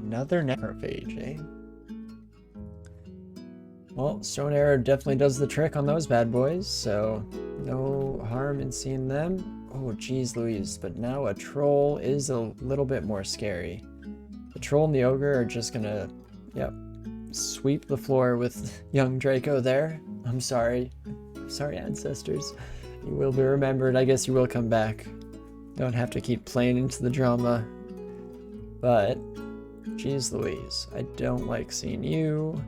Another necrophage, eh? Well, Stone Arrow definitely does the trick on those bad boys, so no harm in seeing them. Oh, geez Louise, but now a troll is a little bit more scary. The troll and the ogre are just gonna, yep, sweep the floor with young Draco there. I'm sorry. Sorry, ancestors. You will be remembered. I guess you will come back. Don't have to keep playing into the drama. But, geez Louise, I don't like seeing you.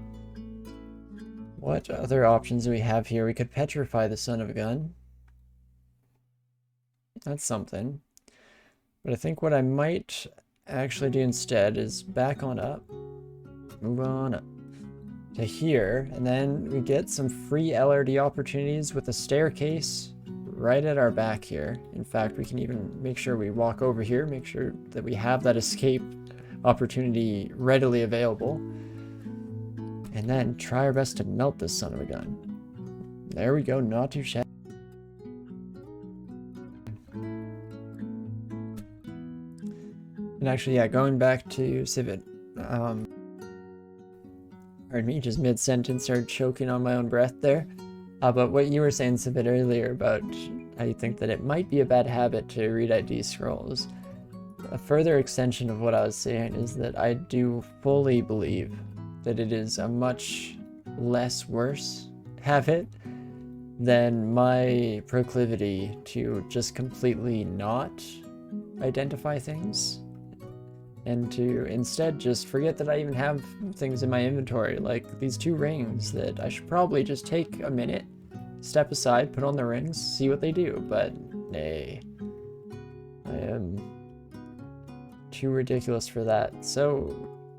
What other options do we have here? We could petrify the son of a gun. That's something. But I think what I might actually do instead is back on up. Move on up to here, and then we get some free LRD opportunities with a staircase right at our back here. In fact, we can even make sure we walk over here, make sure that we have that escape opportunity readily available, and then try our best to melt this son of a gun. There we go, not too shabby. And actually, yeah, going back to Civet, pardon me, just mid-sentence started choking on my own breath there. But what you were saying, Civet, earlier about how you think that it might be a bad habit to read ID scrolls. A further extension of what I was saying is that I do fully believe that it is a much less worse habit than my proclivity to just completely not identify things. And to instead just forget that I even have things in my inventory, like these 2 rings that I should probably just take a minute, step aside, put on the rings, see what they do. But nay, I am too ridiculous for that. So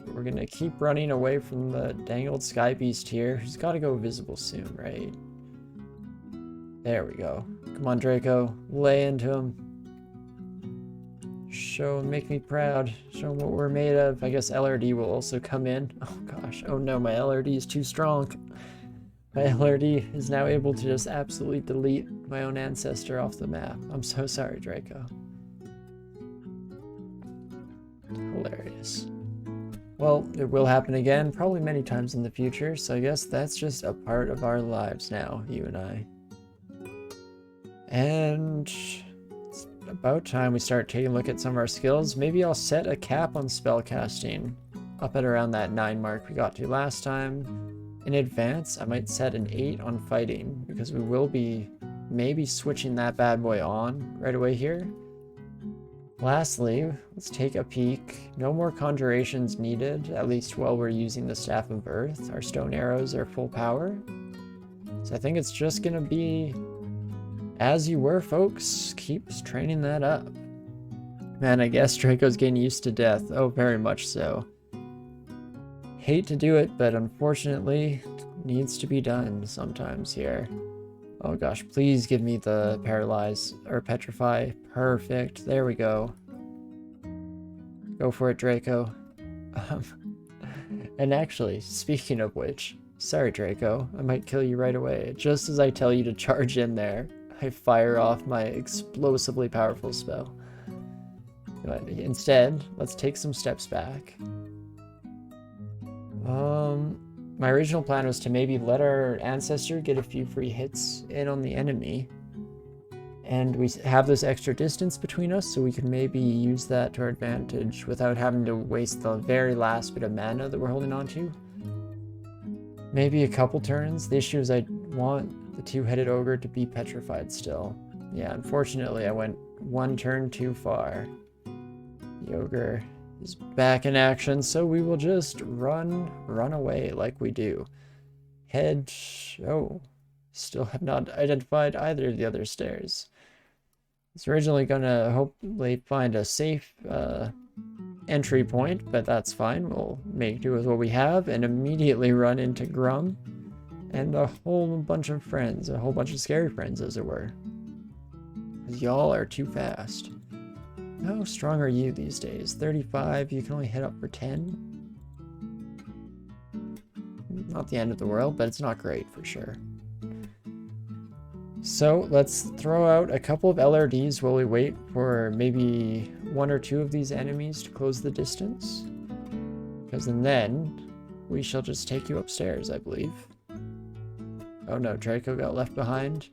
we're gonna keep running away from the dang old sky beast here, who's gotta go visible soon, right? There we go. Come on, Draco, lay into him. Show him, make me proud. Show him what we're made of. I guess LRD will also come in. Oh gosh, oh no, my LRD is too strong. My LRD is now able to just absolutely delete my own ancestor off the map. I'm so sorry, Draco. Hilarious. Well, it will happen again, probably many times in the future, so I guess that's just a part of our lives now, you and I. And it's about time we start taking a look at some of our skills. Maybe I'll set a cap on spellcasting up at around that 9 mark we got to last time. In advance, I might set an 8 on fighting, because we will be maybe switching that bad boy on right away here. Lastly, let's take a peek. No more conjurations needed, at least while we're using the Staff of Earth. Our stone arrows are full power. So I think it's just gonna be as you were, folks. Keep training that up. Man, I guess Draco's getting used to death. Oh, very much so. Hate to do it, but unfortunately, it needs to be done sometimes here. Oh gosh, please give me the paralyze or petrify. Perfect. There we go. Go for it, Draco. And actually, speaking of which, sorry, Draco, I might kill you right away. Just as I tell you to charge in there, I fire off my explosively powerful spell. But instead, let's take some steps back. My original plan was to maybe let our ancestor get a few free hits in on the enemy, and we have this extra distance between us, so we can maybe use that to our advantage without having to waste the very last bit of mana that we're holding on to. Maybe a couple turns. The issue is I want the 2-headed ogre to be petrified still. Yeah, unfortunately I went 1 turn too far. The ogre is back in action, so we will just run away like we do. Head, oh, still have not identified either of the other stairs. It's originally gonna hopefully find a safe entry point, but that's fine. We'll make do with what we have and immediately run into Grum and a whole bunch of friends, a whole bunch of scary friends as it were. 'Cause y'all are too fast. How strong are you these days? 35, you can only hit up for 10? Not the end of the world, but it's not great for sure. So let's throw out a couple of LRDs while we wait for maybe 1 or 2 of these enemies to close the distance. Because then we shall just take you upstairs, I believe. Oh no, Draco got left behind.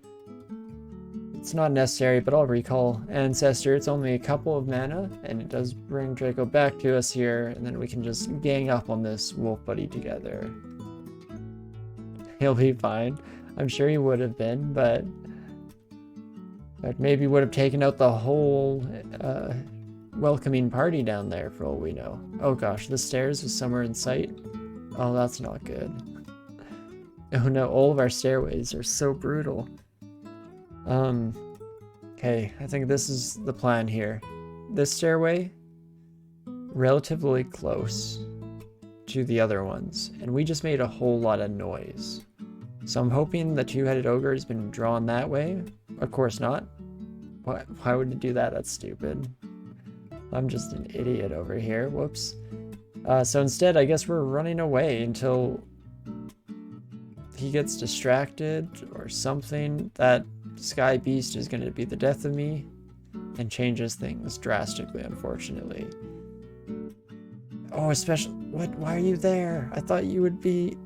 It's not necessary, but I'll recall Ancestor. It's only a couple of mana, and it does bring Draco back to us here, and then we can just gang up on this wolf buddy together. He'll be fine. I'm sure he would have been, but maybe would have taken out the whole welcoming party down there for all we know. Oh gosh, the stairs is somewhere in sight. Oh, that's not good. Oh no, all of our stairways are so brutal. Okay, I think this is the plan here. This stairway, relatively close to the other ones, and we just made a whole lot of noise. So I'm hoping the two-headed ogre has been drawn that way. Of course not. Why would it do that? That's stupid. I'm just an idiot over here. Whoops. So instead, I guess we're running away until he gets distracted or something. That Sky Beast is going to be the death of me and changes things drastically, unfortunately. Oh, especially... What? Why are you there? I thought you would be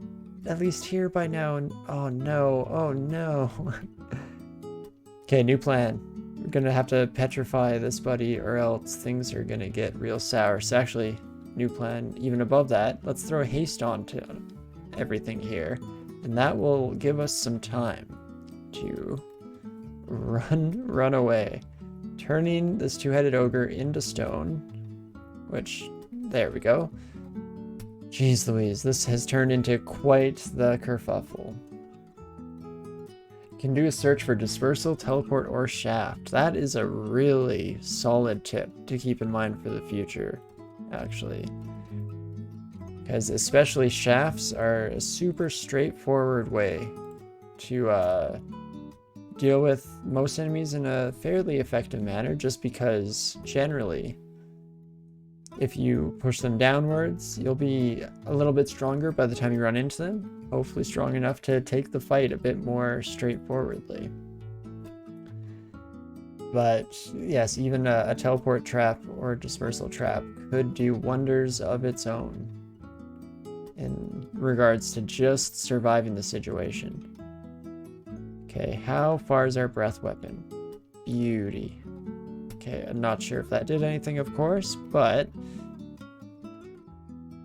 at least here by now. And oh no. Oh no. Okay, new plan. We're going to have to petrify this buddy or else things are going to get real sour. So actually, new plan, even above that, let's throw a haste on to everything here. And that will give us some time to run away. Turning this two-headed ogre into stone, which, there we go. Jeez Louise, this has turned into quite the kerfuffle. Can do a search for dispersal, teleport, or shaft. That is a really solid tip to keep in mind for the future, actually. Because especially shafts are a super straightforward way to deal with most enemies in a fairly effective manner, just because generally, if you push them downwards, you'll be a little bit stronger by the time you run into them. Hopefully strong enough to take the fight a bit more straightforwardly. But yes, even a teleport trap or a dispersal trap could do wonders of its own in regards to just surviving the situation. Okay, how far is our breath weapon? Beauty. Okay, I'm not sure if that did anything, of course, but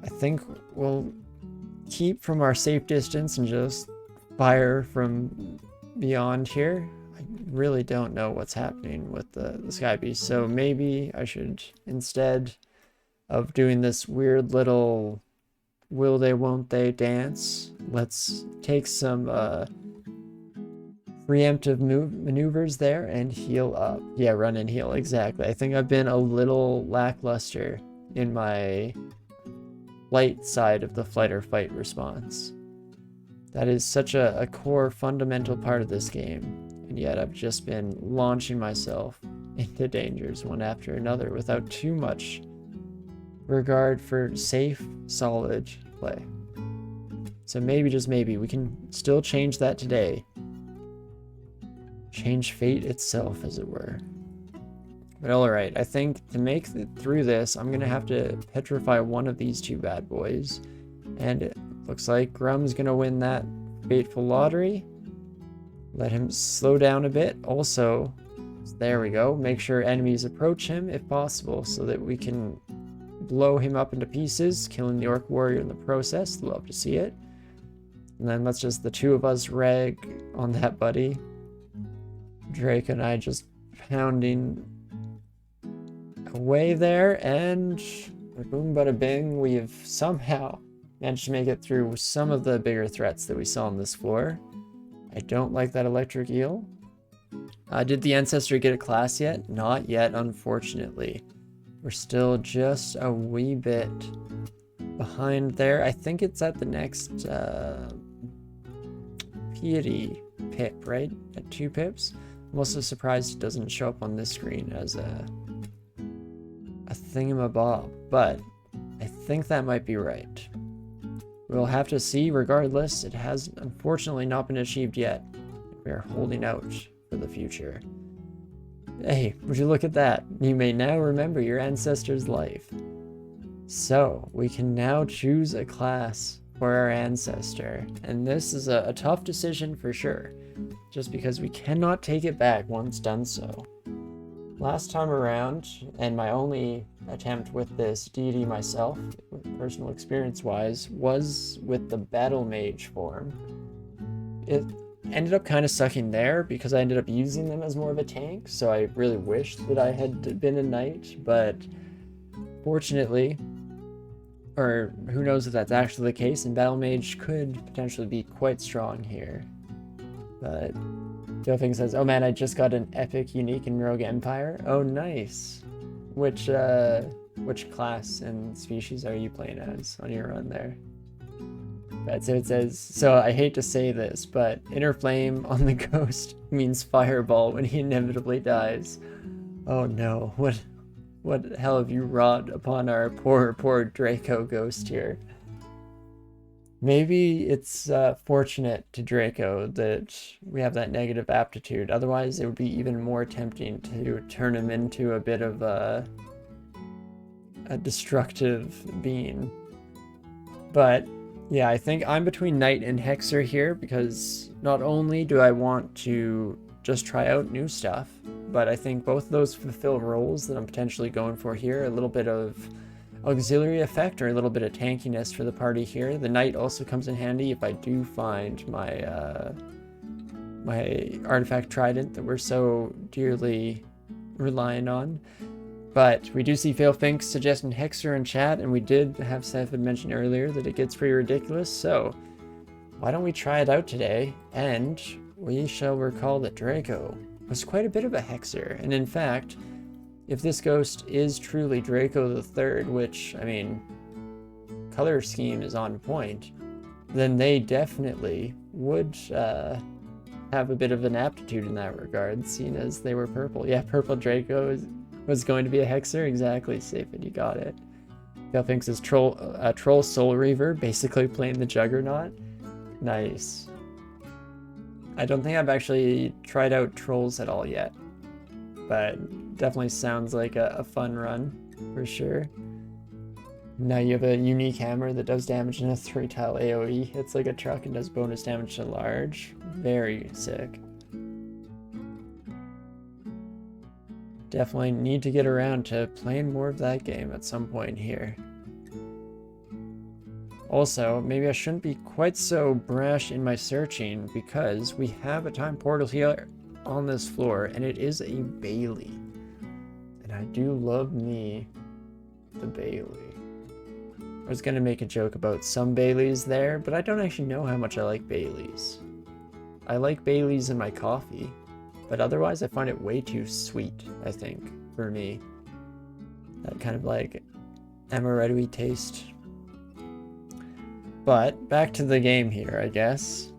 I think we'll keep from our safe distance and just fire from beyond here. I really don't know what's happening with the Sky Beast, so maybe I should, instead of doing this weird little will they, won't they dance, let's take some preemptive maneuvers there and heal up. Yeah, run and heal, exactly. I think I've been a little lackluster in my flight side of the flight or fight response. That is such a core fundamental part of this game, and yet I've just been launching myself into dangers one after another without too much regard for safe, solid play. So maybe, just maybe, we can still change that today. Change fate itself, as it were. But alright, I think to make it through this, I'm going to have to petrify one of these two bad boys. And it looks like Grum's going to win that fateful lottery. Let him slow down a bit. Also, there we go, make sure enemies approach him if possible so that we can blow him up into pieces, killing the Orc Warrior in the process. Love to see it. And then let's just, the two of us, rag on that buddy. Drake and I just pounding away there, and boom bada bing, we have somehow managed to make it through some of the bigger threats that we saw on this floor. I don't like that electric eel. Did the Ancestor get a class yet? Not yet, unfortunately. We're still just a wee bit behind there. I think it's at the next piety pip, right? At 2 pips. I'm also surprised it doesn't show up on this screen as a thingamabob, but I think that might be right. We'll have to see. Regardless, it has unfortunately not been achieved yet. We are holding out for the future. Hey, would you look at that? You may now remember your ancestor's life. So we can now choose a class for our ancestor, and this is a tough decision for sure, just because we cannot take it back once done so. Last time around, and my only attempt with this deity myself, personal experience-wise, was with the Battle Mage form. It ended up kind of sucking there because I ended up using them as more of a tank, so I really wished that I had been a knight, but fortunately, or who knows if that's actually the case, and Battle Mage could potentially be quite strong here. But Joefing says, oh man, I just got an epic unique in Rogue Empire. Oh, nice. Which class and species are you playing as on your run there? But so it says, so I hate to say this, but Inner Flame on the ghost means fireball when he inevitably dies. Oh no, what the hell have you wrought upon our poor Draco ghost here? Maybe it's fortunate to Draco that we have that negative aptitude. Otherwise, it would be even more tempting to turn him into a bit of a destructive being. But yeah, I think I'm between Knight and Hexer here because not only do I want to just try out new stuff, but I think both of those fulfill roles that I'm potentially going for here. A little bit of auxiliary effect or a little bit of tankiness for the party here. The Knight also comes in handy if I do find my my artifact trident that we're so dearly relying on. But we do see Failfink suggesting Hexer in chat, and we did have Seth had mentioned earlier that it gets pretty ridiculous, so why don't we try it out today, and we shall recall that Draco was quite a bit of a Hexer, and in fact, if this ghost is truly Draco the Third, which, I mean, color scheme is on point, then they definitely would have a bit of an aptitude in that regard, seeing as they were purple. Yeah, purple Draco was going to be a Hexer, exactly, Safid, you got it. Failfink says Troll Soul Reaver, basically playing the Juggernaut. Nice. I don't think I've actually tried out Trolls at all yet, but definitely sounds like a fun run, for sure. Now you have a unique hammer that does damage in a 3-tile AoE. It's like a truck and does bonus damage to large. Very sick. Definitely need to get around to playing more of that game at some point here. Also, maybe I shouldn't be quite so brash in my searching because we have a time portal here on this floor and it is a Bailey. And I do love me the Bailey. I was gonna make a joke about some Baileys there, but I don't actually know how much I like Baileys. I like Baileys in my coffee, but otherwise I find it way too sweet, I think, for me. That kind of like amaretto-y taste. But back to the game here, I guess.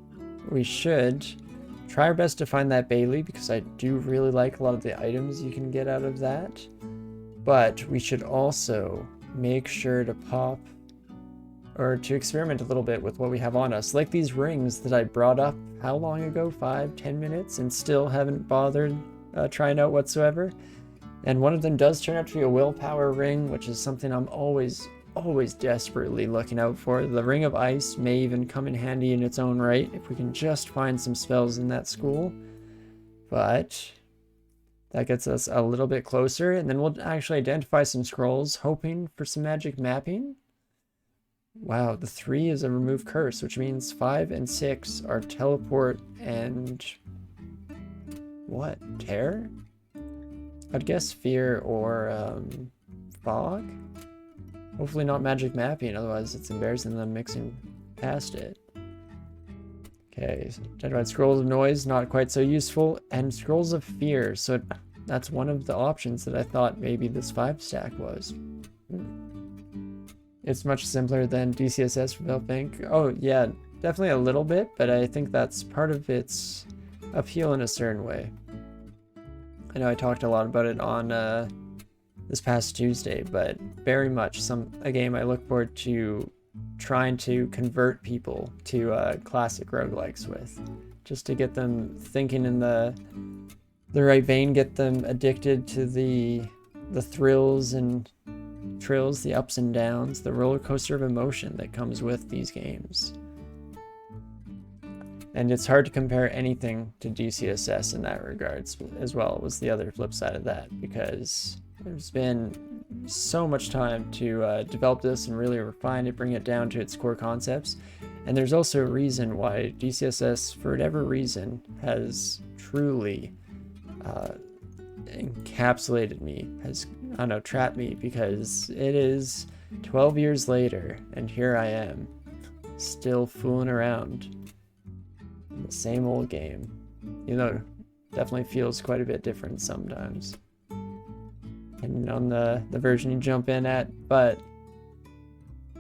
We should try our best to find that Bailey because I do really like a lot of the items you can get out of that. But we should also make sure to pop or to experiment a little bit with what we have on us. Like these rings that I brought up, how long ago? 5-10 minutes, and still haven't bothered trying out whatsoever. And one of them does turn out to be a willpower ring, which is something I'm always desperately looking out for. The Ring of Ice may even come in handy in its own right if we can just find some spells in that school. But that gets us a little bit closer, and then we'll actually identify some scrolls, hoping for some magic mapping. Wow, the 3 is a remove curse, which means 5 and 6 are teleport and what? Terror? I'd guess fear or fog? Hopefully not magic mapping, otherwise it's embarrassing them mixing past it. Okay, so identified scrolls of noise, not quite so useful, and scrolls of fear, so that's one of the options that I thought maybe this 5-stack was. It's much simpler than DCSS for Failfink. Oh yeah, definitely a little bit, but I think that's part of its appeal in a certain way. I know I talked a lot about it on this past Tuesday, but very much a game I look forward to trying to convert people to classic roguelikes with, just to get them thinking in the right vein, get them addicted to the thrills and thrills, the ups and downs, the roller coaster of emotion that comes with these games. And it's hard to compare anything to DCSS in that regards as well, was the other flip side of that, because there's been so much time to develop this and really refine it, bring it down to its core concepts. And there's also a reason why DCSS, for whatever reason, has truly encapsulated me, has, I don't know, trapped me, because it is 12 years later, and here I am, still fooling around in the same old game. You know, definitely feels quite a bit different sometimes, and on the version you jump in at, but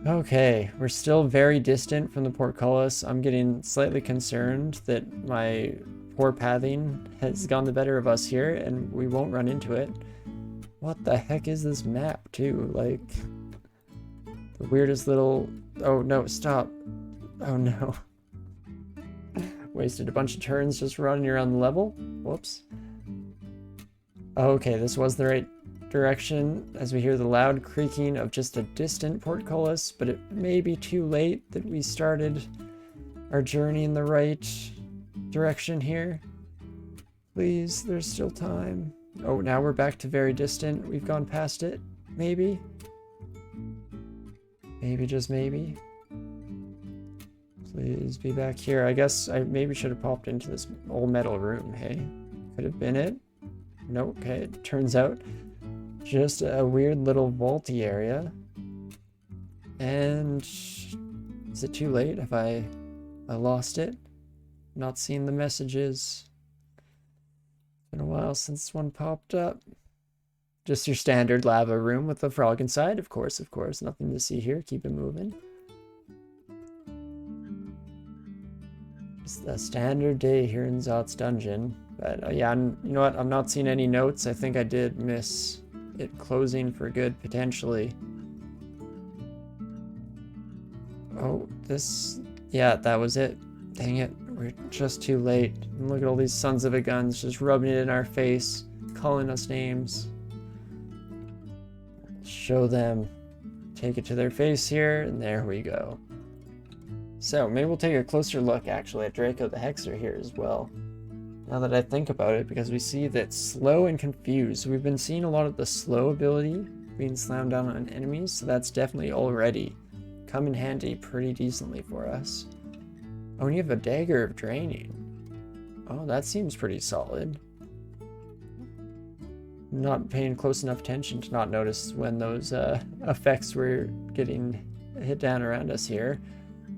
okay, we're still very distant from the portcullis. I'm getting slightly concerned that my poor pathing has gone the better of us here, and we won't run into it. What the heck is this map, too? Like, the weirdest little... Oh, no, stop. Oh, no. Wasted a bunch of turns just running around the level. Whoops. Okay, this was the right direction, as we hear the loud creaking of just a distant portcullis, but it may be too late that we started our journey in the right direction here. Please, there's still time. Oh, now we're back to very distant. We've gone past it. Maybe. Maybe, just maybe. Please be back here. I guess I maybe should have popped into this old metal room, hey? Could have been it. Nope, okay, it turns out just a weird little vaulty area. And is it too late? Have I lost it? Not seen the messages. It's been a while since one popped up. Just your standard lava room with a frog inside, of course, nothing to see here. Keep it moving. It's the standard day here in Zot's dungeon. But yeah, you know what? I'm not seeing any notes. I think I did miss it closing for good, potentially. Oh, this... Yeah, that was it. Dang it. We're just too late. And look at all these sons of a guns just rubbing it in our face, calling us names. Show them. Take it to their face here, and there we go. So, maybe we'll take a closer look, actually, at Draco the Hexer here as well. Now that I think about it, because we see that slow and confused. We've been seeing a lot of the slow ability being slammed down on enemies, so that's definitely already come in handy pretty decently for us. Oh, and you have a Dagger of Draining. Oh, that seems pretty solid. Not paying close enough attention to not notice when those effects were getting hit down around us here.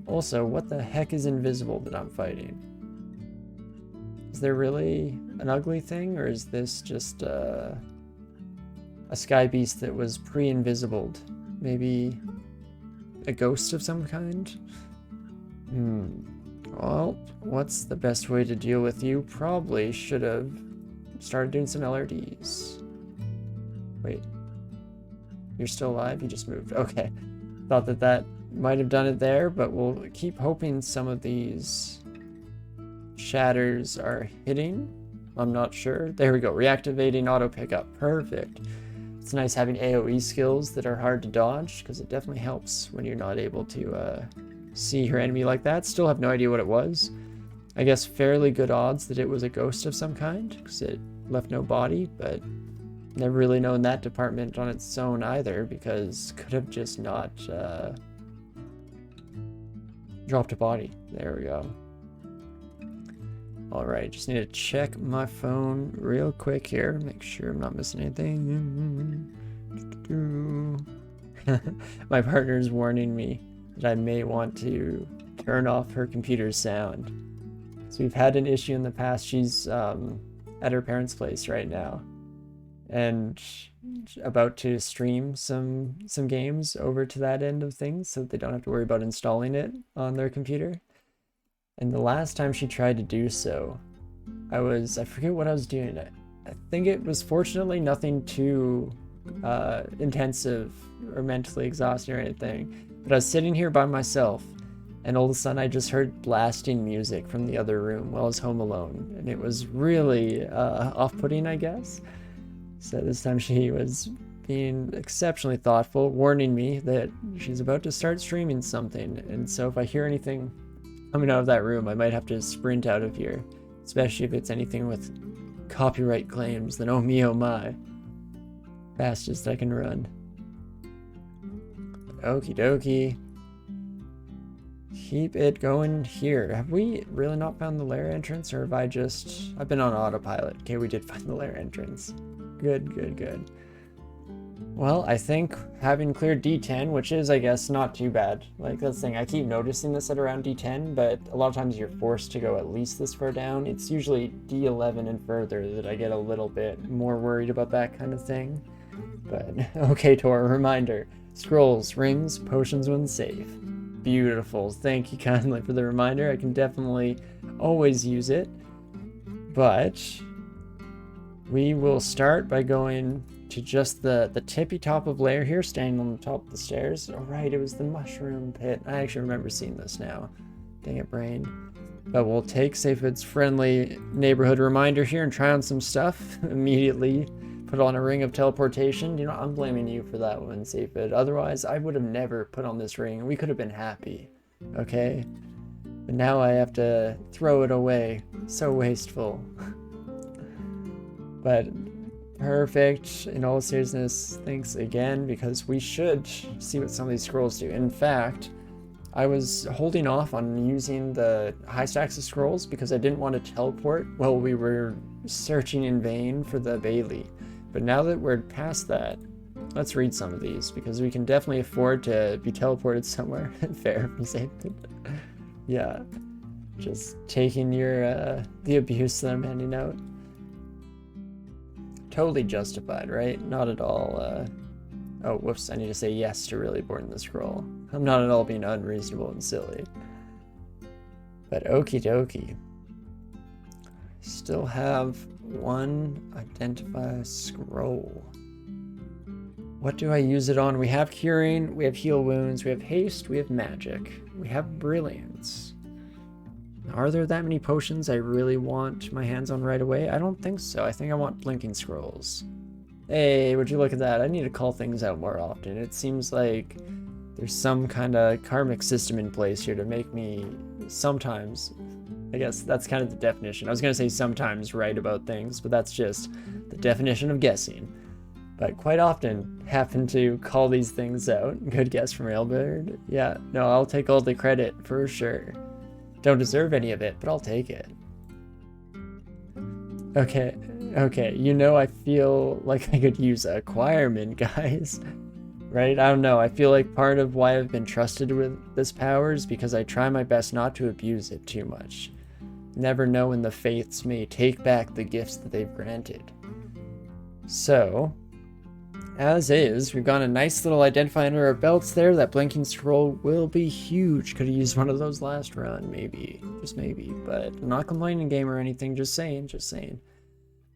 Also, what the heck is invisible that I'm fighting? Is there really an ugly thing, or is this just a sky beast that was pre-invisibled? Maybe a ghost of some kind? Well, what's the best way to deal with you? Probably should have started doing some LRDs. Wait. You're still alive? You just moved. Okay. Thought that might have done it there, but we'll keep hoping some of these shatters are hitting. I'm not sure. There we go. Reactivating auto pickup. Perfect. It's nice having AoE skills that are hard to dodge, because it definitely helps when you're not able to see your enemy like that. Still have no idea what it was. I guess fairly good odds that it was a ghost of some kind, because it left no body, but never really known that department on its own either, because could have just not dropped a body. There we go. Alright, just need to check my phone real quick here, make sure I'm not missing anything. My partner's warning me that I may want to turn off her computer's sound. So we've had an issue in the past. She's at her parents' place right now, and about to stream some games over to that end of things so that they don't have to worry about installing it on their computer. And the last time she tried to do so, I forget what I was doing. I think it was fortunately nothing too intensive or mentally exhausting or anything, but I was sitting here by myself, and all of a sudden I just heard blasting music from the other room while I was home alone, and it was really off-putting, I guess. So this time she was being exceptionally thoughtful, warning me that she's about to start streaming something. And so if I hear anything coming out of that room, I might have to sprint out of here, especially if it's anything with copyright claims. Then oh me, oh my. Fastest I can run. Okie dokie. Keep it going here. Have we really not found the lair entrance, or have I've been on autopilot. Okay, we did find the lair entrance. Good, good, good. Well, I think having cleared D10, which is, I guess, not too bad. Like, that's the thing, I keep noticing this at around D10, but a lot of times you're forced to go at least this far down. It's usually D11 and further that I get a little bit more worried about that kind of thing. But, okay, Tor, reminder. Scrolls, rings, potions when safe. Beautiful. Thank you kindly for the reminder. I can definitely always use it. But we will start by going to just the tippy top of lair here, standing on the top of the stairs. All right, it was the mushroom pit. I actually remember seeing this now. Dang it, brain. But we'll take Safed's friendly neighborhood reminder here and try on some stuff immediately. Put on a ring of teleportation. You know, I'm blaming you for that one, Safed. Otherwise, I would have never put on this ring. We could have been happy, okay? But now I have to throw it away. So wasteful. But perfect. In all seriousness, thanks again, because we should see what some of these scrolls do. In fact, I was holding off on using the high stacks of scrolls because I didn't want to teleport while we were searching in vain for the Bailey. But now that we're past that, let's read some of these, because we can definitely afford to be teleported somewhere. Fair, Safed. Yeah, just taking your the abuse that I'm handing out. Totally justified, right? Not at all. Oh, whoops, I need to say yes to really boarding the scroll. I'm not at all being unreasonable and silly. But okie dokie. Still have one identify scroll. What do I use it on? We have curing, we have heal wounds, we have haste, we have magic, we have brilliance. Are there that many potions I really want my hands on right away? I don't think so. I think I want blinking scrolls. Hey, would you look at that? I need to call things out more often. It seems like there's some kind of karmic system in place here to make me sometimes, I guess that's kind of the definition. I was going to say sometimes right about things, but that's just the definition of guessing. But quite often happen to call these things out. Good guess from Railbird. Yeah, no, I'll take all the credit for sure. Don't deserve any of it, but I'll take it. Okay, you know, I feel like I could use a acquirement, guys. Right? I don't know, I feel like part of why I've been trusted with this power is because I try my best not to abuse it too much. Never know when the faiths may take back the gifts that they've granted. So, as is, we've got a nice little identifier under our belts there. That blinking scroll will be huge. Could have used one of those last run, maybe. Just maybe. But I'm not complaining, game or anything. Just saying.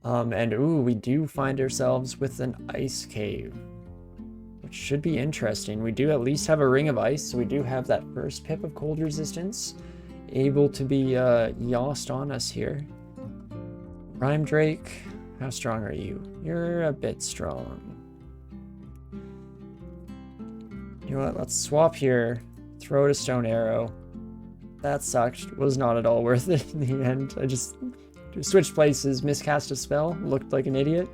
And ooh, we do find ourselves with an ice cave, which should be interesting. We do at least have a ring of ice, so we do have that first pip of cold resistance able to be yossed on us here. Rhyme Drake, how strong are you? You're a bit strong. You know what, let's swap here, throw out a stone arrow. That sucked, was not at all worth it in the end. I just switched places, miscast a spell, looked like an idiot,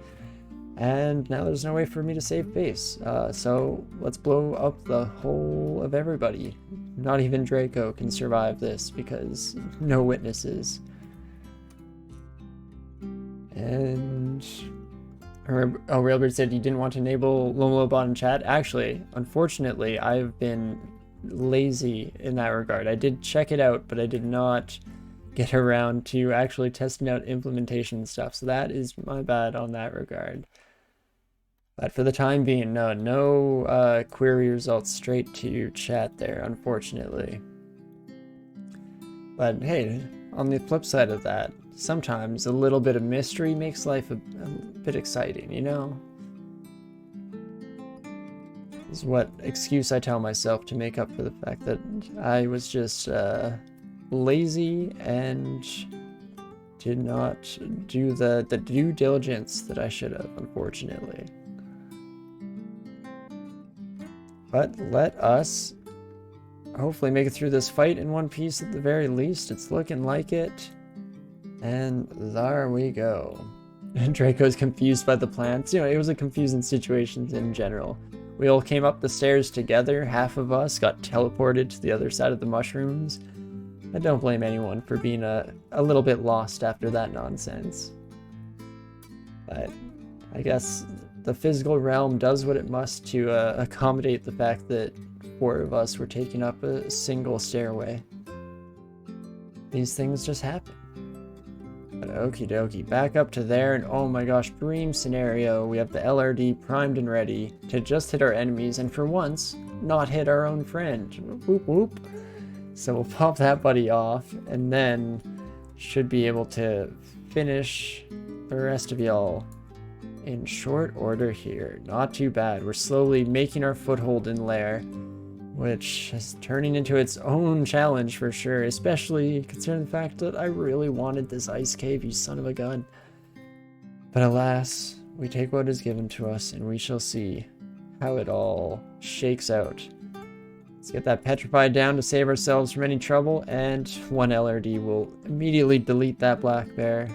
and now there's no way for me to save face. So let's blow up the whole of everybody. Not even Draco can survive this because no witnesses. And Railbird said he didn't want to enable Lomolobot in chat. Actually, unfortunately, I've been lazy in that regard. I did check it out, but I did not get around to actually testing out implementation stuff. So that is my bad on that regard. But for the time being, no query results straight to chat there, unfortunately. But hey, on the flip side of that, sometimes a little bit of mystery makes life a bit exciting, you know? This is what excuse I tell myself to make up for the fact that I was just lazy and did not do the due diligence that I should have, unfortunately. But let us hopefully make it through this fight in one piece at the very least. It's looking like it. And there we go. Draco's confused by the plants. You know, it was a confusing situation in general. We all came up the stairs together. Half of us got teleported to the other side of the mushrooms. I don't blame anyone for being a little bit lost after that nonsense. But I guess the physical realm does what it must to accommodate the fact that 4 of us were taking up a single stairway. These things just happen. But okie dokie, back up to there, and oh my gosh, dream scenario. We have the LRD primed and ready to just hit our enemies, and for once, not hit our own friend. Whoop whoop. So we'll pop that buddy off, and then should be able to finish the rest of y'all in short order here. Not too bad. We're slowly making our foothold in Lair, which is turning into its own challenge for sure, especially considering the fact that I really wanted this ice cave, you son of a gun. But alas, we take what is given to us, and we shall see how it all shakes out. Let's get that petrified down to save ourselves from any trouble, and 1 LRD will immediately delete that black bear.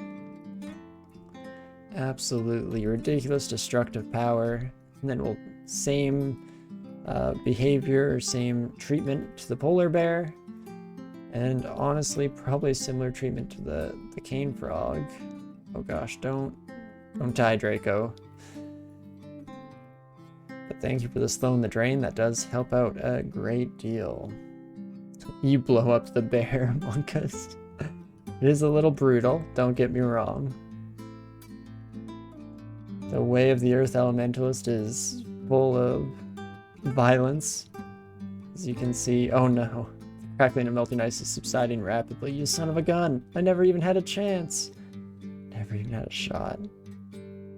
Absolutely ridiculous destructive power. And then we'll same behavior or same treatment to the polar bear, and honestly probably similar treatment to the cane frog. Oh gosh, don't die, Draco. But thank you for the slow in the drain. That does help out a great deal. You blow up the bear, Monkus. It is a little brutal, don't get me wrong. The way of the Earth Elementalist is full of violence. As you can see, oh no. The crackling and melting ice is subsiding rapidly. You son of a gun! I never even had a chance. Never even had a shot.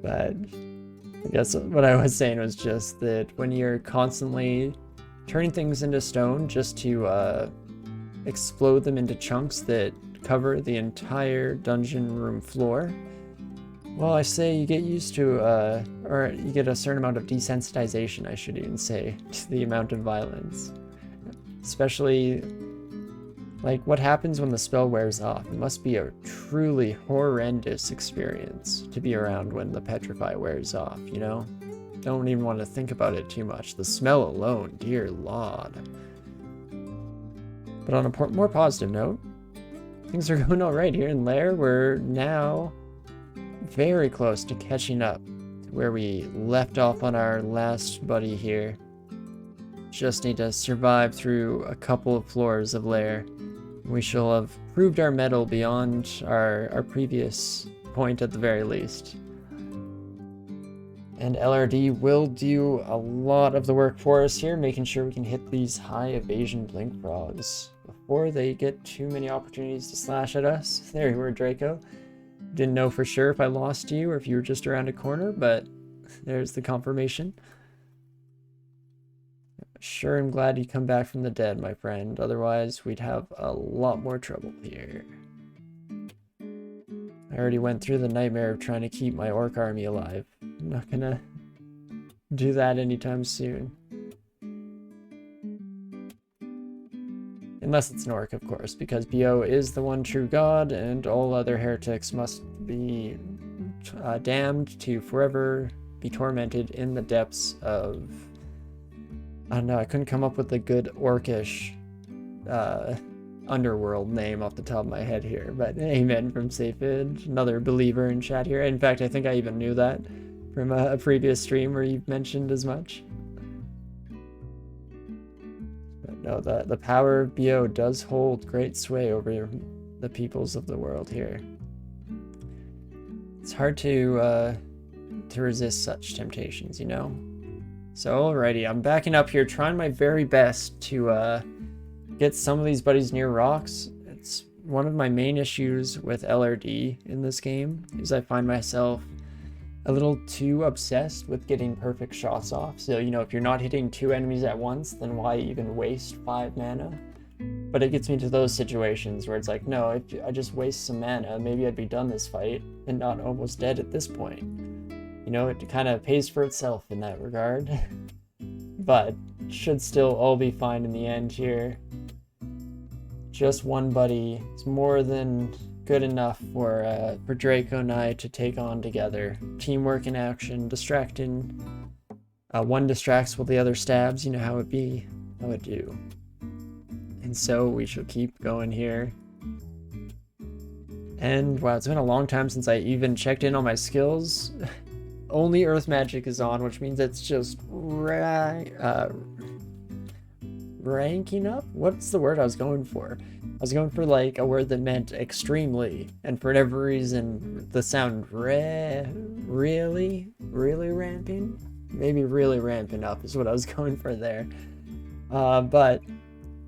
But I guess what I was saying was just that when you're constantly turning things into stone just to explode them into chunks that cover the entire dungeon room floor, well, I say you get used to, or you get a certain amount of desensitization, I should even say, to the amount of violence. Especially, like, what happens when the spell wears off? It must be a truly horrendous experience to be around when the petrify wears off, you know? Don't even want to think about it too much. The smell alone, dear Lord. But on a more positive note, things are going alright here in Lair. We're now very close to catching up to where we left off on our last buddy here. Just need to survive through a couple of floors of Lair. We shall have proved our mettle beyond our previous point at the very least. And LRD will do a lot of the work for us here, making sure we can hit these high evasion blink frogs before they get too many opportunities to slash at us. There you were, Draco. Didn't know for sure if I lost you or if you were just around a corner, but there's the confirmation. Sure, I'm glad you come back from the dead, my friend. Otherwise, we'd have a lot more trouble here. I already went through the nightmare of trying to keep my orc army alive. I'm not gonna do that anytime soon. Unless it's an orc, of course, because BO is the one true god, and all other heretics must be damned to forever be tormented in the depths of... I don't know, I couldn't come up with a good orcish underworld name off the top of my head here, but amen from Safid, another believer in chat here. In fact, I think I even knew that from a previous stream where you've mentioned as much. But no, the power of BO does hold great sway over the peoples of the world here. It's hard to resist such temptations, you know? So alrighty, I'm backing up here, trying my very best to get some of these buddies near rocks. It's one of my main issues with LRD in this game, is I find myself a little too obsessed with getting perfect shots off. So, you know, if you're not hitting 2 enemies at once, then why even waste 5 mana? But it gets me to those situations where it's like, no, if I just waste some mana, maybe I'd be done this fight and not almost dead at this point. You know, it kind of pays for itself in that regard. But should still all be fine in the end here. Just one buddy is more than good enough for Draco and I to take on together. Teamwork in action, distracting. One distracts while the other stabs, you know how it be, how it do. And so we shall keep going here. And wow, it's been a long time since I even checked in on my skills. Only Earth Magic is on, which means it's just ranking up? What's the word I was going for? I was going for like a word that meant extremely, and for whatever reason, the sound really ramping? Maybe really ramping up is what I was going for there. But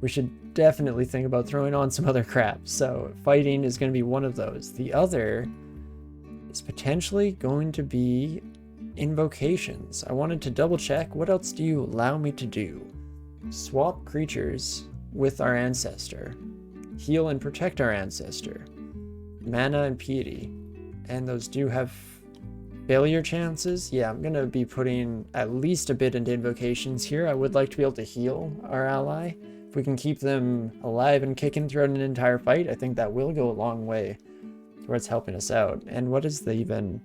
we should definitely think about throwing on some other crap. So fighting is going to be one of those. The other is potentially going to be invocations. I wanted to double check. What else do you allow me to do? Swap creatures with our ancestor. Heal and protect our ancestor. Mana and piety. And those do have failure chances. Yeah, I'm going to be putting at least a bit into invocations here. I would like to be able to heal our ally. If we can keep them alive and kicking throughout an entire fight, I think that will go a long way towards helping us out. And what is the even...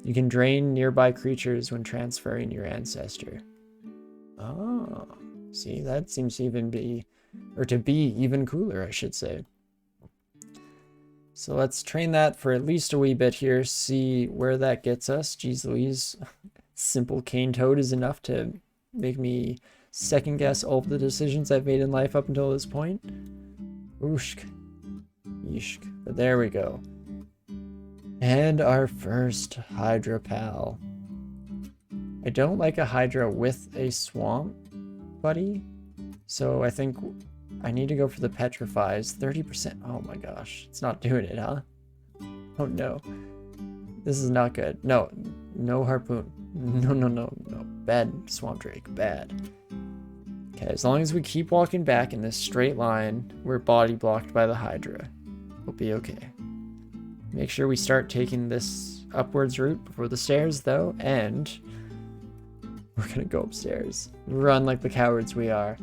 You can drain nearby creatures when transferring your ancestor. Oh, see, that seems to even be... Or to be even cooler, I should say. So let's train that for at least a wee bit here, see where that gets us. Jeez Louise, simple cane toad is enough to make me second guess all of the decisions I've made in life up until this point. Ooshk. Yeeshk. But there we go. And our first Hydra pal. I don't like a Hydra with a swamp buddy, so I think I need to go for the petrifies. 30%. Oh my gosh, it's not doing it, huh? Oh no. This is not good. No, no harpoon. No. Bad swamp drake, bad. Okay, as long as we keep walking back in this straight line, we're body blocked by the Hydra. We'll be okay. Make sure we start taking this upwards route before the stairs, though, and we're gonna go upstairs. Run like the cowards we are.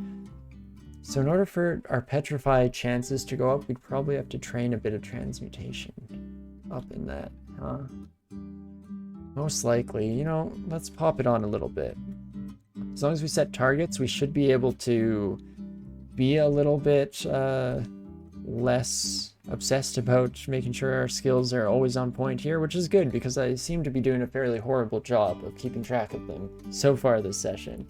So in order for our petrify chances to go up, we'd probably have to train a bit of transmutation up in that, huh? Most likely. You know, let's pop it on a little bit. As long as we set targets, we should be able to be a little bit less obsessed about making sure our skills are always on point here, which is good because I seem to be doing a fairly horrible job of keeping track of them so far this session.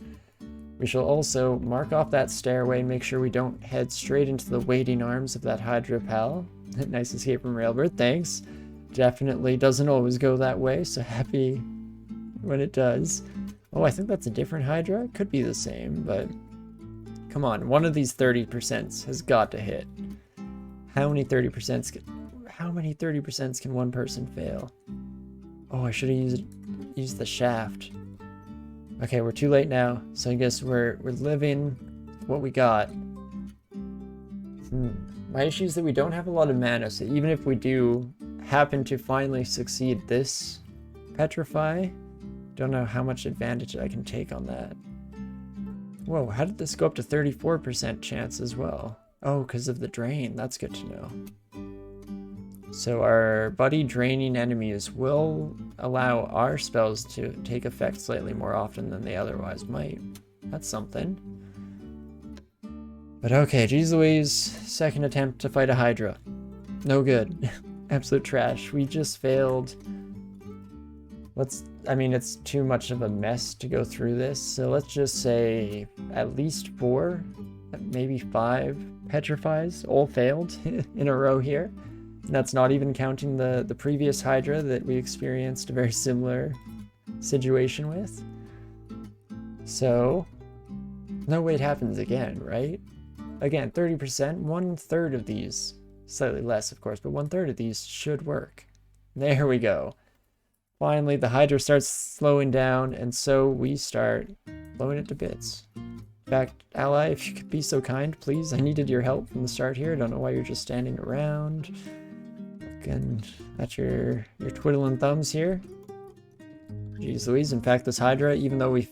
We shall also mark off that stairway, make sure we don't head straight into the waiting arms of that Hydra pal. Nice escape from Railbird, thanks. Definitely doesn't always go that way, so happy when it does. Oh, I think that's a different Hydra. Could be the same, but come on, one of these 30% has got to hit. How many 30% can one person fail? Oh, I should have used the shaft. Okay, we're too late now, so I guess we're living what we got. My issue is that we don't have a lot of mana, so even if we do happen to finally succeed this petrify, don't know how much advantage I can take on that. Whoa, how did this go up to 34% chance as well? Oh, because of the drain. That's good to know. So our buddy draining enemies will allow our spells to take effect slightly more often than they otherwise might. That's something. But okay, geez Louise, second attempt to fight a Hydra. No good. Absolute trash. We just failed. I mean, it's too much of a mess to go through this, so let's just say at least 4, maybe 5 petrifies all failed in a row here. And that's not even counting the previous Hydra that we experienced a very similar situation with. So, no way it happens again, right? Again, 30%, 1/3 of these, slightly less of course, but 1/3 of these should work. There we go. Finally, the Hydra starts slowing down, and so we start blowing it to bits. In fact, ally, if you could be so kind, please. I needed your help from the start here. I don't know why you're just standing around. Looking at your twiddling thumbs here. Jeez Louise, in fact, this Hydra, even though we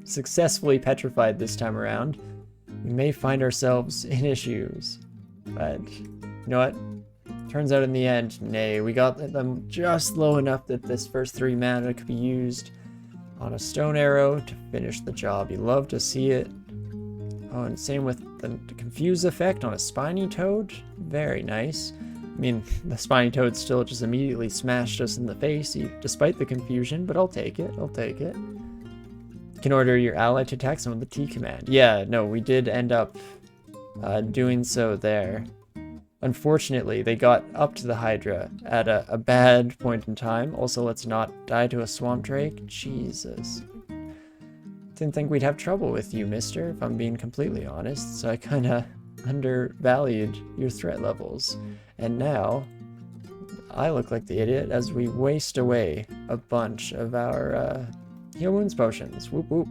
successfully petrified this time around, we may find ourselves in issues. But, you know what? Turns out in the end, nay, we got them just low enough that this first 3 mana could be used on a stone arrow to finish the job. You love to see it. Oh, and same with the confuse effect on a spiny toad. Very nice. I mean, the spiny toad still just immediately smashed us in the face, despite the confusion, but I'll take it. I'll take it. You can order your ally to attack someone with the T command. Yeah, no, we did end up doing so there. Unfortunately, they got up to the Hydra at a bad point in time. Also, let's not die to a swamp drake. Jesus. Didn't think we'd have trouble with you, mister, if I'm being completely honest. So I kind of undervalued your threat levels. And now, I look like the idiot as we waste away a bunch of our heal wounds potions. Whoop whoop.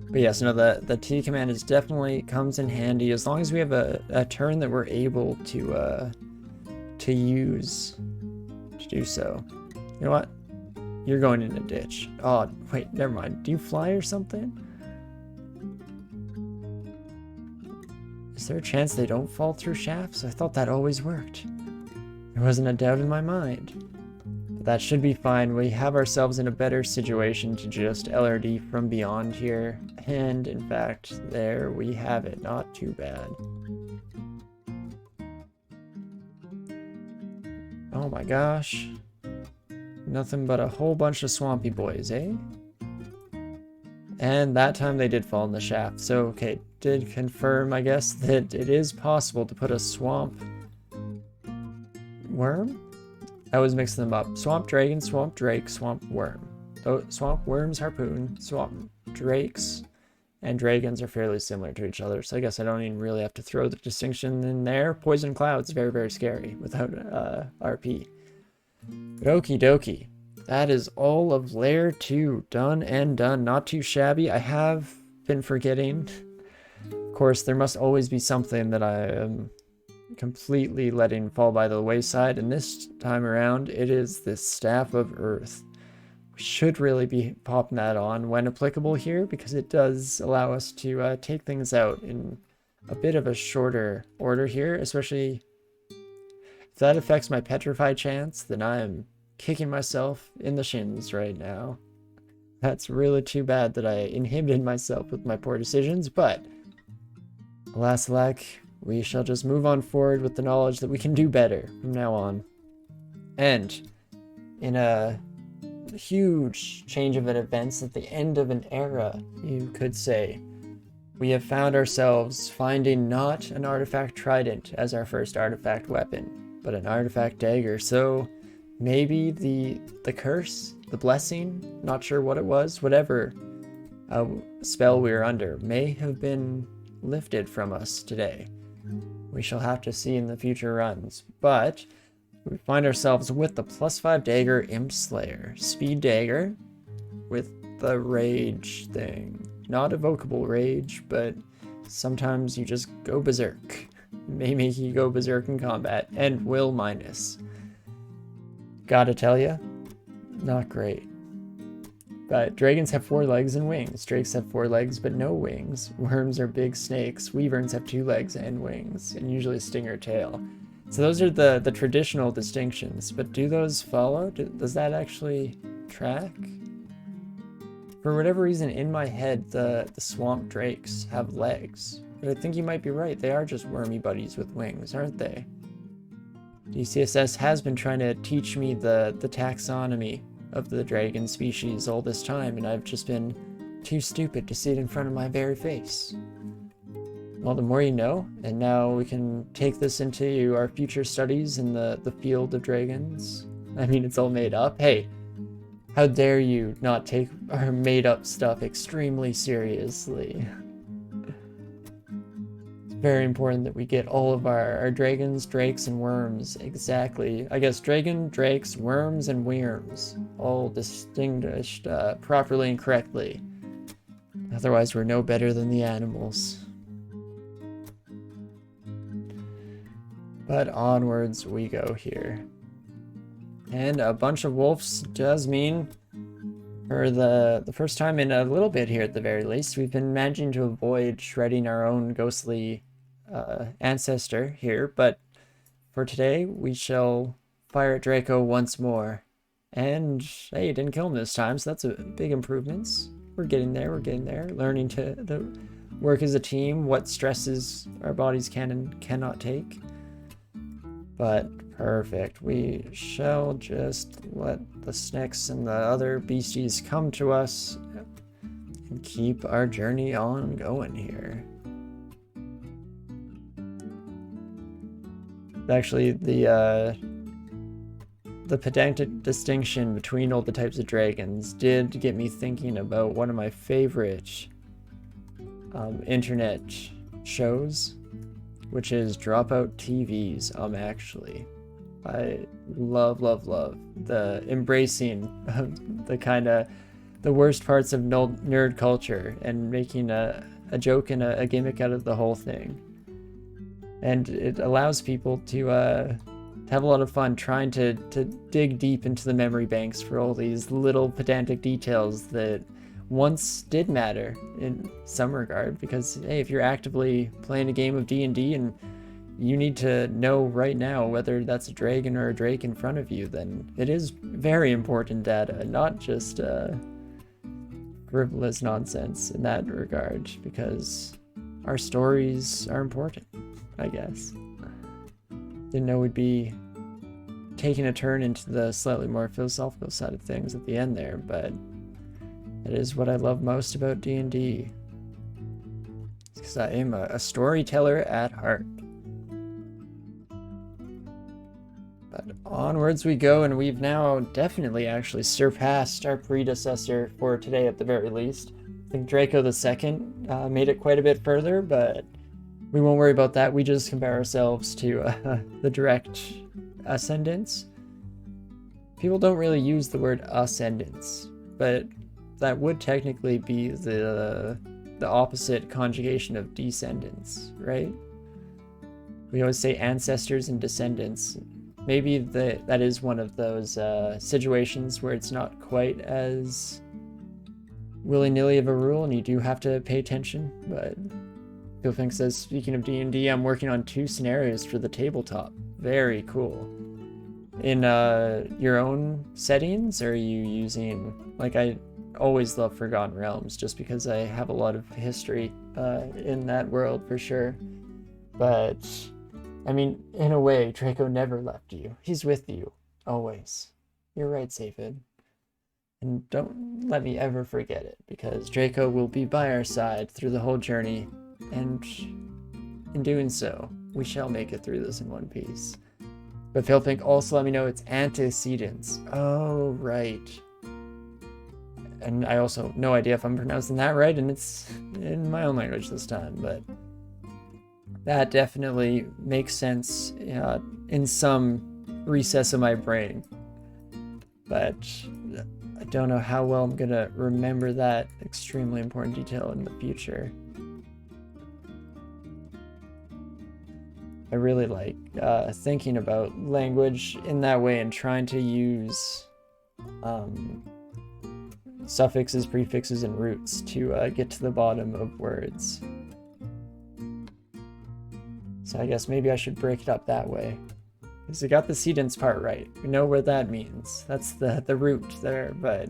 But yes, no, the T command is definitely comes in handy as long as we have a turn that we're able to use to do so. You know what? You're going in a ditch. Oh, wait, never mind. Do you fly or something? Is there a chance they don't fall through shafts? I thought that always worked. There wasn't a doubt in my mind. But that should be fine. We have ourselves in a better situation to just LRD from beyond here. And in fact, there we have it. Not too bad. Oh my gosh. Nothing but a whole bunch of swampy boys, eh? And that time they did fall in the shaft. So, okay, did confirm, I guess, that it is possible to put a swamp worm? I was mixing them up. Swamp dragon, swamp drake, swamp worm. So, swamp worms, harpoon, swamp drakes, and dragons are fairly similar to each other. So I guess I don't even really have to throw the distinction in there. Poison cloud's very, very scary without RP. But okie dokie. That is all of layer 2 done and done. Not too shabby. I have been forgetting. Of course, there must always be something that I am completely letting fall by the wayside. And this time around, it is this Staff of Earth. We should really be popping that on when applicable here because it does allow us to take things out in a bit of a shorter order here, especially if that affects my petrify chance, then I am kicking myself in the shins right now. That's really too bad that I inhibited myself with my poor decisions, but alas alack, we shall just move on forward with the knowledge that we can do better from now on. And in a huge change of events at the end of an era, you could say, we have found ourselves finding not an artifact trident as our first artifact weapon, but an artifact dagger. So maybe the curse, the blessing, not sure what it was, whatever spell we were under may have been lifted from us today. We shall have to see in the future runs, but we find ourselves with the +5 dagger Imp Slayer. Speed dagger with the rage thing. Not evocable rage, but sometimes you just go berserk. May make you go berserk in combat, and will minus. Gotta tell ya, not great. But dragons have 4 legs and wings. Drakes have 4 legs but no wings. Worms are big snakes. Wyverns have 2 legs and wings, and usually a stinger tail. So those are the traditional distinctions, but do those follow? Does that actually track? For whatever reason, in my head, the swamp drakes have legs. But I think you might be right. They are just wormy buddies with wings, aren't they? DCSS has been trying to teach me the taxonomy of the dragon species all this time, and I've just been too stupid to see it in front of my very face. Well, the more you know, and now we can take this into our future studies in the field of dragons. I mean, it's all made up. Hey, how dare you not take our made-up stuff extremely seriously. It's very important that we get all of our dragons, drakes, and worms exactly. I guess dragon, drakes, worms, and worms all distinguished properly and correctly. Otherwise, we're no better than the animals. But onwards we go here. And a bunch of wolves does mean, for the first time in a little bit here at the very least, we've been managing to avoid shredding our own ghostly ancestor here, but for today we shall fire at Draco once more. And hey, it didn't kill him this time, so that's a big improvements. We're getting there, learning to work as a team, what stresses our bodies can and cannot take. But perfect. We shall just let the snakes and the other beasties come to us and keep our journey on going here. Actually, the pedantic distinction between all the types of dragons did get me thinking about one of my favorite internet shows, which is Dropout TVs. Actually, I love the embracing of the worst parts of nerd culture and making a joke and a gimmick out of the whole thing. And it allows people to have a lot of fun trying to dig deep into the memory banks for all these little pedantic details that once did matter in some regard, because hey, if you're actively playing a game of D&D and you need to know right now whether that's a dragon or a drake in front of you, then it is very important data, not just frivolous nonsense in that regard, because our stories are important, I guess. Didn't know we'd be taking a turn into the slightly more philosophical side of things at the end there, but it is what I love most about D&D. Because I am a storyteller at heart. But onwards we go, and we've now definitely actually surpassed our predecessor for today at the very least. I think Draco the Second made it quite a bit further, but we won't worry about that. We just compare ourselves to the direct ascendants. People don't really use the word ascendants, but that would technically be the opposite conjugation of descendants, right? We always say ancestors and descendants. Maybe that is one of those situations where it's not quite as willy-nilly of a rule and you do have to pay attention, but Philfink says, speaking of D&D, I'm working on 2 scenarios for the tabletop. Very cool. In your own settings, or are you using, like, I always love Forgotten Realms just because I have a lot of history in that world for sure. But I mean, in a way, Draco never left you. He's with you always. You're right, Safid. And don't let me ever forget it, because Draco will be by our side through the whole journey, and in doing so, we shall make it through this in one piece. But Philfink also let me know it's antecedents. Oh, right. And I also have no idea if I'm pronouncing that right, and it's in my own language this time, but that definitely makes sense in some recess of my brain. But I don't know how well I'm gonna remember that extremely important detail in the future. I really like thinking about language in that way and trying to use suffixes, prefixes, and roots to get to the bottom of words. So I guess maybe I should break it up that way. Because I got the sedence part right. We know what that means. That's the root there, but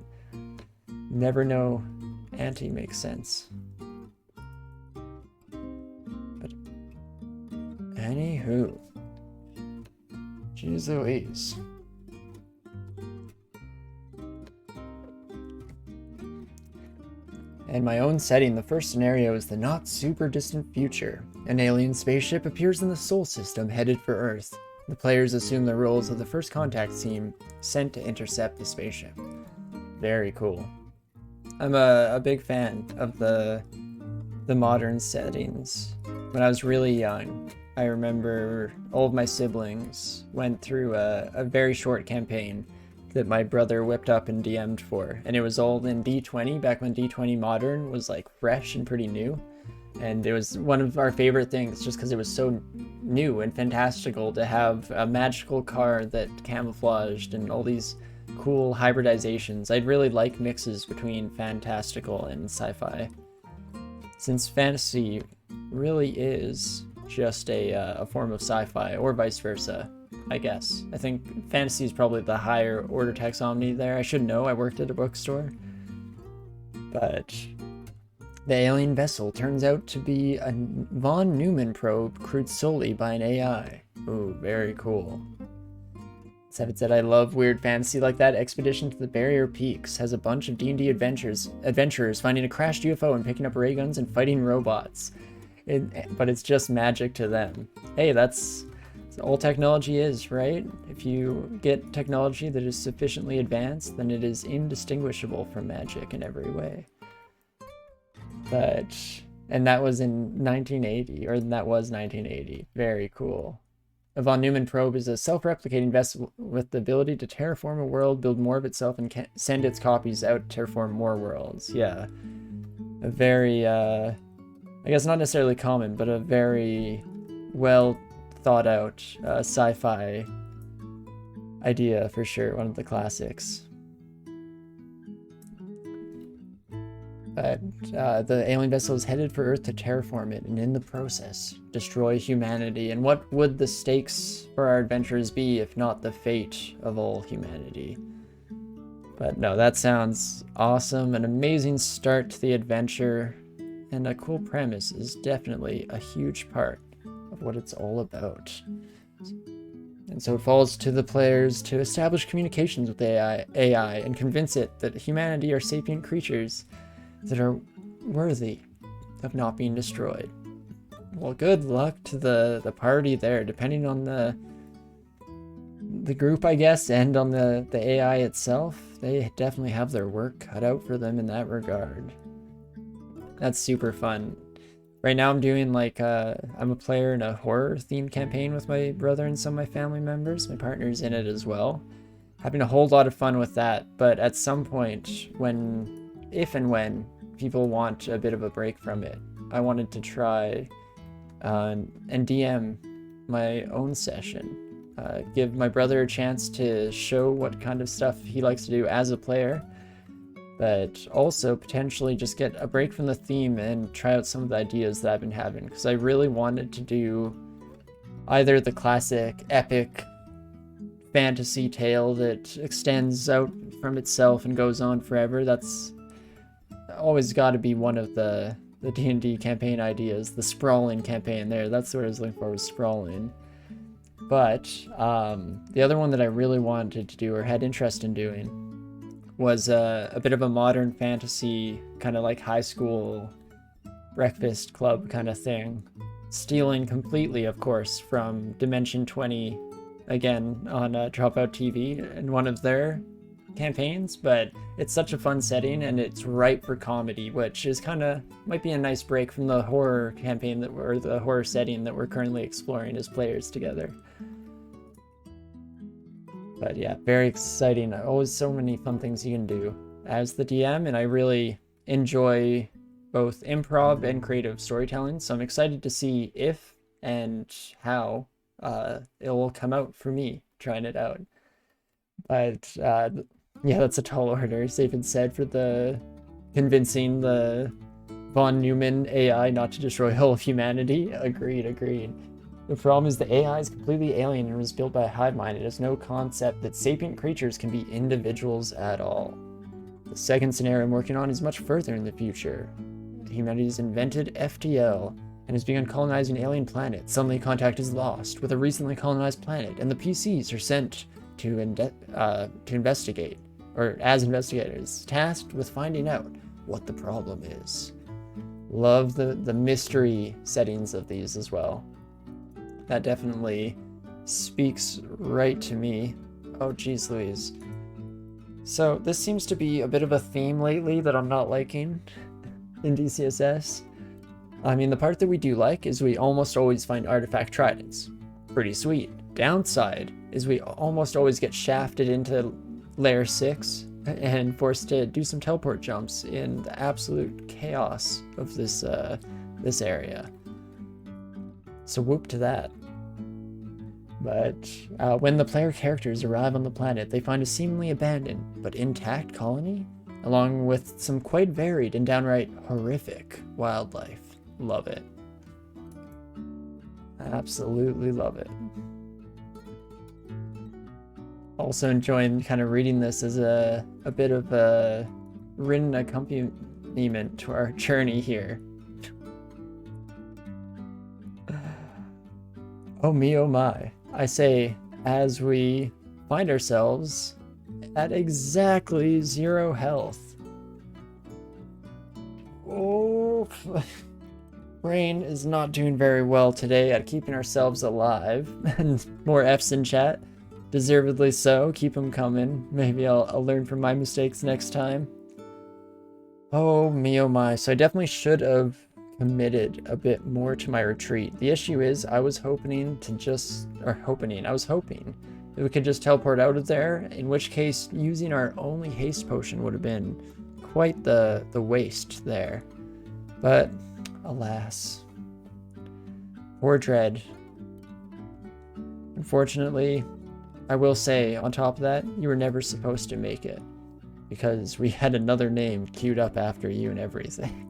never know anti makes sense. But anywho. Jeez Louise. In my own setting, the first scenario is the not super distant future. An alien spaceship appears in the Sol system headed for Earth. The players assume the roles of the first contact team sent to intercept the spaceship. Very cool. I'm a big fan of the modern settings. When I was really young, I remember all of my siblings went through a very short campaign that my brother whipped up and DM'd for, and it was all in D20 back when D20 Modern was like fresh and pretty new. and it was one of our favorite things just because it was so new and fantastical to have a magical car that camouflaged and all these cool hybridizations. I'd really like mixes between fantastical and sci-fi, since fantasy really is just a form of sci-fi, or vice versa, I guess. I think fantasy is probably the higher order taxonomy there. I should know, I worked at a bookstore. But the alien vessel turns out to be a von Neumann probe crewed solely by an AI. Ooh, very cool. Seven said, I love weird fantasy like that. Expedition to the Barrier Peaks has a bunch of D&D adventurers finding a crashed UFO and picking up ray guns and fighting robots. But it's just magic to them. Hey, that's all technology is, right? If you get technology that is sufficiently advanced, then it is indistinguishable from magic in every way. And that was in 1980, or that was 1980. Very cool. A von Neumann probe is a self-replicating vessel with the ability to terraform a world, build more of itself, and send its copies out to terraform more worlds. Yeah. A very, I guess not necessarily common, but a very well thought out sci-fi idea for sure. One of the classics. But the alien vessel is headed for Earth to terraform it, and in the process, destroy humanity. And what would the stakes for our adventurers be if not the fate of all humanity? But no, that sounds awesome. An amazing start to the adventure, and a cool premise is definitely a huge part of what it's all about. And so it falls to the players to establish communications with AI and convince it that humanity are sapient creatures that are worthy of not being destroyed. Well, good luck to the party there, depending on the group, I guess, and on the AI itself. They definitely have their work cut out for them in that regard. That's super fun. Right now I'm doing like, I'm a player in a horror themed campaign with my brother and some of my family members. My partner's in it as well. Having a whole lot of fun with that, but at some point if and when people want a bit of a break from it, I wanted to try and DM my own session. Give my brother a chance to show what kind of stuff he likes to do as a player, but also potentially just get a break from the theme and try out some of the ideas that I've been having, because I really wanted to do either the classic epic fantasy tale that extends out from itself and goes on forever. That's always got to be one of the D&D campaign ideas, the sprawling campaign there. That's what I was looking for, was sprawling. But the other one that I really wanted to do, or had interest in doing, was a bit of a modern fantasy, kind of like high school breakfast club kind of thing. Stealing completely, of course, from Dimension 20, again, on Dropout TV in one of their campaigns, but it's such a fun setting and it's ripe for comedy, which is might be a nice break from the horror campaign or the horror setting that we're currently exploring as players together. But yeah, very exciting. Always so many fun things you can do as the DM, and I really enjoy both improv and creative storytelling, so I'm excited to see if and how it will come out for me trying it out. But yeah, that's a tall order, Sapin said, for the convincing the von Neumann AI not to destroy all of humanity. Agreed. The problem is the AI is completely alien and was built by a hive mind. It has no concept that sapient creatures can be individuals at all. The second scenario I'm working on is much further in the future. Humanity has invented FTL and has begun colonizing alien planets. Suddenly contact is lost with a recently colonized planet, and the PCs are sent to investigate, or as investigators, tasked with finding out what the problem is. Love the mystery settings of these as well. That definitely speaks right to me. Oh geez Louise. So this seems to be a bit of a theme lately that I'm not liking in DCSS. I mean, the part that we do like is we almost always find artifact tridents. Pretty sweet. Downside is we almost always get shafted into layer 6 and forced to do some teleport jumps in the absolute chaos of this this area. So whoop to that. But when the player characters arrive on the planet, they find a seemingly abandoned but intact colony, along with some quite varied and downright horrific wildlife. Love it. Absolutely love it. Also enjoying kind of reading this as a bit of a written accompaniment to our journey here. Oh me, oh my. I say, as we find ourselves at exactly 0 health. Oh, Brain is not doing very well today at keeping ourselves alive. And more F's in chat. Deservedly so. Keep them coming. Maybe I'll learn from my mistakes next time. Oh me, oh my. So I definitely should have committed a bit more to my retreat. The issue is I was hoping that we could just teleport out of there, in which case using our only haste potion would have been quite the waste there. But alas, poor Dread. Unfortunately, I will say on top of that, you were never supposed to make it, because we had another name queued up after you and everything.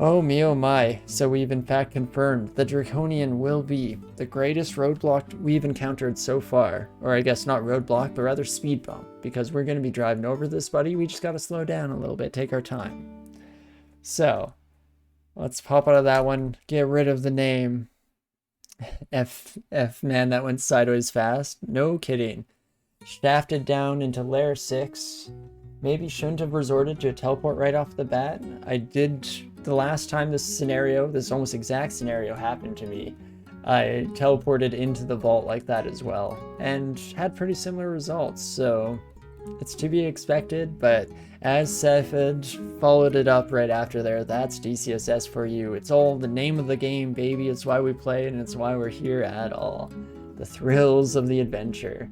Oh me, oh my. So we've in fact confirmed the Draconian will be the greatest roadblock we've encountered so far. Or I guess not roadblock, but rather speed bump. Because we're going to be driving over this, buddy. We just got to slow down a little bit, take our time. So, let's pop out of that one, get rid of the name. F, man, that went sideways fast. No kidding. Shafted down into layer 6. Maybe shouldn't have resorted to a teleport right off the bat. I did the last time this almost exact scenario happened to me. I teleported into the vault like that as well, and had pretty similar results, so it's to be expected, but as Seth had followed it up right after there, that's DCSS for you. It's all the name of the game, baby. It's why we play, and it's why we're here at all. The thrills of the adventure.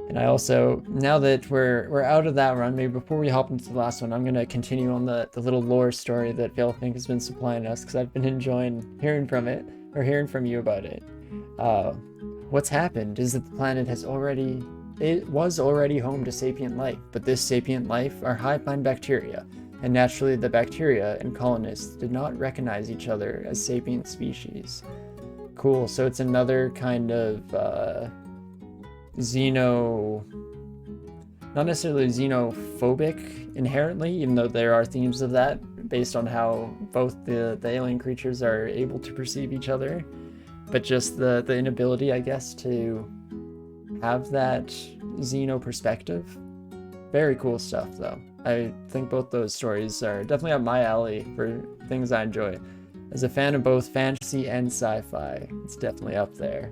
And I also, now that we're out of that run, maybe before we hop into the last one, I'm going to continue on the little lore story that Veilfink has been supplying us, because I've been enjoying hearing from it, or hearing from you about it. What's happened is that the planet was already home to sapient life, but this sapient life are hive-mind bacteria, and naturally the bacteria and colonists did not recognize each other as sapient species. Cool, so it's another kind of, not necessarily xenophobic inherently, even though there are themes of that based on how both the alien creatures are able to perceive each other, but just the inability, I guess, to have that xeno perspective. Very cool stuff, though. I think both those stories are definitely up my alley for things I enjoy. As a fan of both fantasy and sci-fi, it's definitely up there.